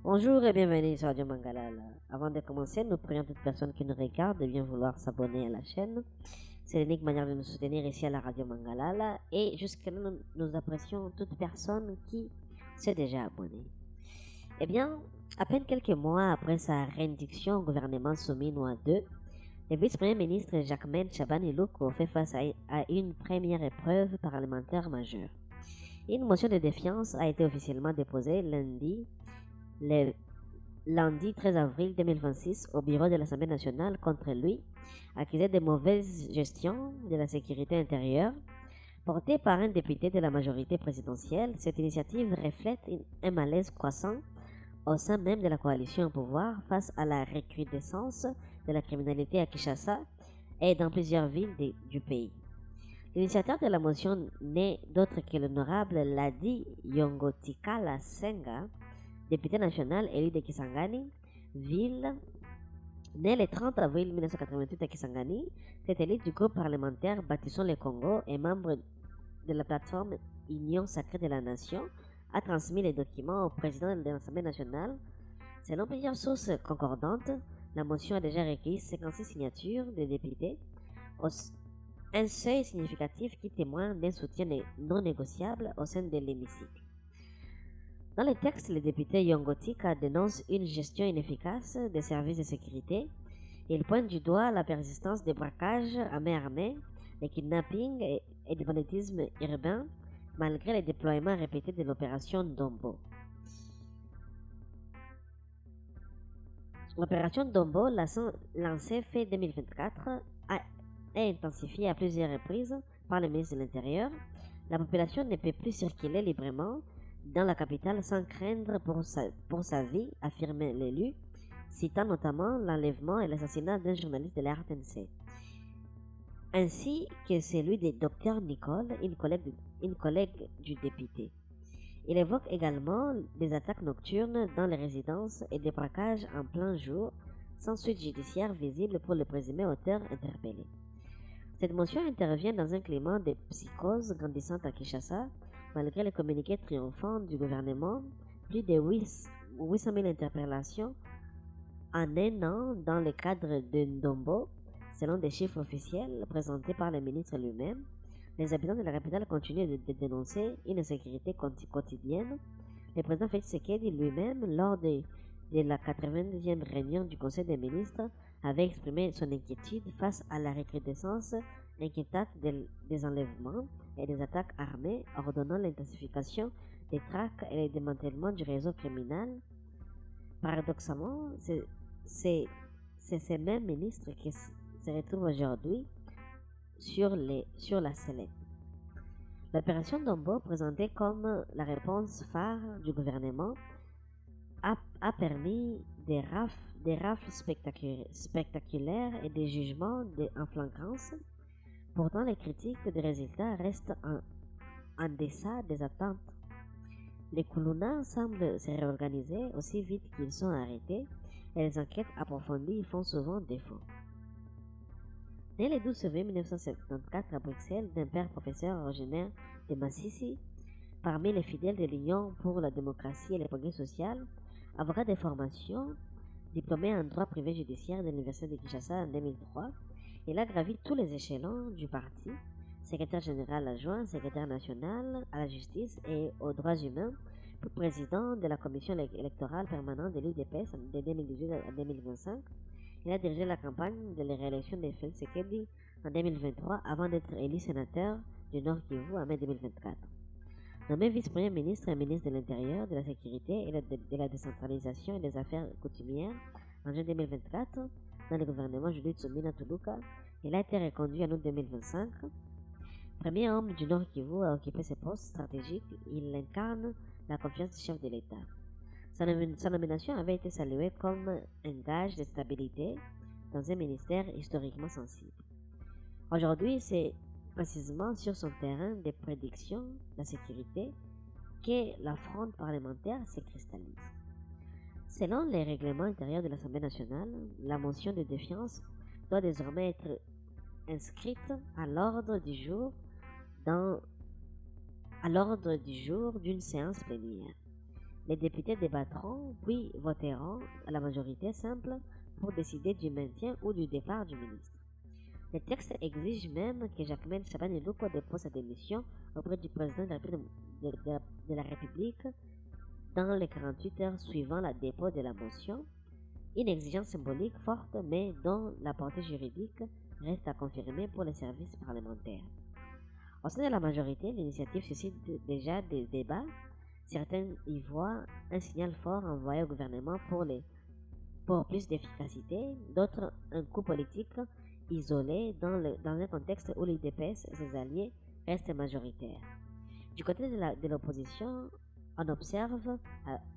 Bonjour et bienvenue sur Radio Mangalala. Avant de commencer, nous prions toute personne qui nous regarde de bien vouloir s'abonner à la chaîne. C'est l'unique manière de nous soutenir ici à la Radio Mangalala et jusque-là, nous apprécions toute personne qui s'est déjà abonnée. Eh bien, à peine quelques mois après sa réinduction au gouvernement Souminois II, le vice-premier ministre Jacquemain Chabani-Louko fait face à une première épreuve parlementaire majeure. Une motion de défiance a été officiellement déposée le lundi 13 avril 2026 au bureau de l'Assemblée nationale contre lui, accusé de mauvaise gestion de la sécurité intérieure. Portée par un député de la majorité présidentielle, cette initiative reflète un malaise croissant au sein même de la coalition au pouvoir face à la recrudescence de la criminalité à Kinshasa et dans plusieurs villes du pays. L'initiateur de la motion n'est d'autre que l'honorable Ladi Yongotikala Senga, député national élu de Kisangani, ville né le 30 avril 1988 à Kisangani, satellite du groupe parlementaire Bâtissons le Congo et membre de la plateforme Union Sacrée de la Nation, a transmis les documents au président de l'Assemblée nationale. Selon plusieurs sources concordantes, la motion a déjà recueilli 56 signatures de députés, un seuil significatif qui témoigne d'un soutien non négociable au sein de l'hémicycle. Dans le texte, le député Yongotika dénonce une gestion inefficace des services de sécurité. Il pointe du doigt la persistance des braquages à main armée, les kidnappings et du banditisme urbain, malgré les déploiements répétés de l'opération Dombo. L'opération Dombo, lancée fin 2024, est intensifiée à plusieurs reprises par le ministre de l'Intérieur. La population ne peut plus circuler librement dans la capitale sans craindre pour sa vie, affirmait l'élu, citant notamment l'enlèvement et l'assassinat d'un journaliste de la RTNC, ainsi que celui de Dr Nicole, une collègue du député. Il évoque également des attaques nocturnes dans les résidences et des braquages en plein jour, sans suite judiciaire visible pour le présumé auteur interpellé. Cette motion intervient dans un climat de psychose grandissante à Kinshasa. Malgré les communiqués triomphants du gouvernement, plus de 800 000 interpellations en un an dans le cadre de Ndombo, selon des chiffres officiels présentés par le ministre lui-même. Les habitants de la capitale continuent de dénoncer une insécurité quotidienne. Le président Félix Tshisekedi lui-même, lors de la 92e réunion du Conseil des ministres, avait exprimé son inquiétude face à la recrudescence inquiétante des enlèvements et des attaques armées, ordonnant l'intensification des traques et le démantèlement du réseau criminel. Paradoxalement, c'est ces mêmes ministres qui se retrouvent aujourd'hui sur la sellette. L'opération Dombo, présentée comme la réponse phare du gouvernement, a permis des rafles spectaculaires et des jugements en flagrance. Pourtant, les critiques des résultats restent en deçà des attentes. Les Koulouna semblent se réorganiser aussi vite qu'ils sont arrêtés et les enquêtes approfondies font souvent défaut. Né le 12 février 1974 à Bruxelles d'un père professeur originaire de Massissi, parmi les fidèles de l'Union pour la démocratie et le progrès social, avocat de formation, diplômé en droit privé judiciaire de l'Université de Kinshasa en 2003, il a gravi tous les échelons du parti, secrétaire général adjoint, secrétaire national à la justice et aux droits humains, puis président de la commission électorale permanente de l'UDPS de 2018 à 2025. Il a dirigé la campagne de la réélection de Félix Tshisekedi en 2023 avant d'être élu sénateur du Nord Kivu en mai 2024. Nommé vice-premier ministre et ministre de l'Intérieur, de la Sécurité et de la Décentralisation et des Affaires coutumières en juin 2024, dans le gouvernement Judith Suminwa Tuluka, il a été reconduit en août 2025. Premier homme du Nord Kivu à occuper ce poste stratégique, il incarne la confiance du chef de l'État. Sa nomination avait été saluée comme un gage de stabilité dans un ministère historiquement sensible. Aujourd'hui, c'est précisément sur son terrain de prédiction de la sécurité que la fronde parlementaire se cristallise. Selon les règlements intérieurs de l'Assemblée nationale, la motion de défiance doit désormais être inscrite à l'ordre du jour d'une séance plénière. Les députés débattront puis voteront à la majorité simple pour décider du maintien ou du départ du ministre. Le texte exige même que Jacquemain Chabani Luko dépose sa démission auprès du président de la République dans les 48 heures suivant le dépôt de la motion, une exigence symbolique forte mais dont la portée juridique reste à confirmer pour les services parlementaires. Au sein de la majorité, l'initiative suscite déjà des débats. Certains y voient un signal fort envoyé au gouvernement pour plus d'efficacité, d'autres un coup politique isolé dans un contexte où l'UDPS et ses alliés restent majoritaires. Du côté de l'opposition, on observe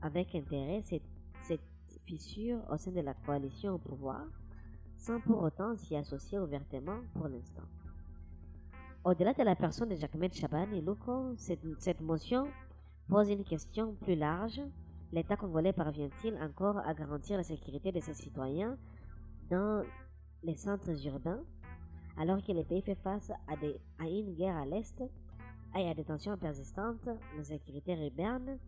avec intérêt cette fissure au sein de la coalition au pouvoir, sans pour autant s'y associer ouvertement pour l'instant. Au-delà de la personne de Jacquemain Chabani Luko, cette motion pose une question plus large. L'État congolais parvient-il encore à garantir la sécurité de ses citoyens dans les centres urbains, alors que le pays fait face à une guerre à l'Est et à des tensions persistantes, l'insécurité urbaine